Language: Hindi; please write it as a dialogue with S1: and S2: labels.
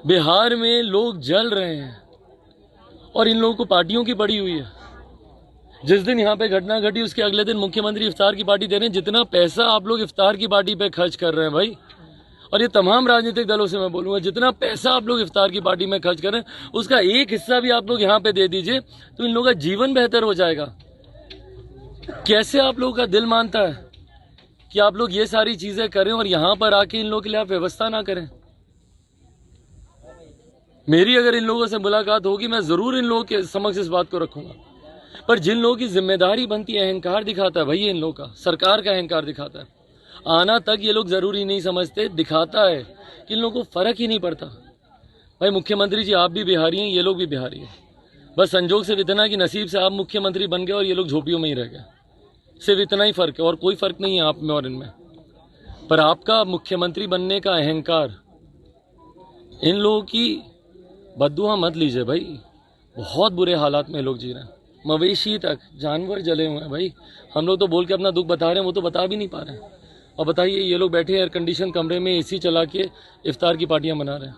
S1: बिहार में लोग जल रहे हैं और इन लोगों को पार्टियों की पड़ी हुई है। जिस दिन यहाँ पे घटना घटी उसके अगले दिन मुख्यमंत्री इफ्तार की पार्टी दे रहे हैं। जितना पैसा आप लोग इफ्तार की पार्टी पे खर्च कर रहे हैं भाई, और ये तमाम राजनीतिक दलों से मैं बोलूँगा, जितना पैसा आप लोग इफ्तार की पार्टी में खर्च कर रहे हैं उसका एक हिस्सा भी आप लोग यहाँ पे दे दीजिए तो इन लोगों का जीवन बेहतर हो जाएगा। कैसे आप लोगों का दिल मानता है कि आप लोग ये सारी चीजें करें और यहाँ पर आके इन लोगों के लिए आप व्यवस्था ना करें? मेरी अगर इन लोगों से मुलाकात होगी मैं जरूर इन लोगों के समक्ष इस बात को रखूंगा, पर जिन लोगों की जिम्मेदारी बनती है, अहंकार दिखाता है भाई, इन लोगों का सरकार का अहंकार दिखाता है। आना तक ये लोग जरूरी नहीं समझते, दिखाता है कि इन लोगों को फर्क ही नहीं पड़ता। भाई मुख्यमंत्री जी आप भी बिहारी हैं, ये लोग भी बिहारी हैं, बस संजोग से इतना कि नसीब से आप मुख्यमंत्री बन गए और ये लोग झोपड़ियों में ही रह गए। सिर्फ इतना ही फर्क है और कोई फर्क नहीं है आप में और इनमें। पर आपका मुख्यमंत्री बनने का अहंकार, इन लोगों की बद्दुआ मत लीजिए भाई। बहुत बुरे हालात में लोग जी रहे हैं, मवेशी तक, जानवर जले हुए हैं भाई। हम लोग तो बोल के अपना दुख बता रहे हैं, वो तो बता भी नहीं पा रहे हैं। और बताइए ये लोग बैठे एयर कंडीशन कमरे में एसी चला के इफ्तार की पार्टियां मना रहे हैं।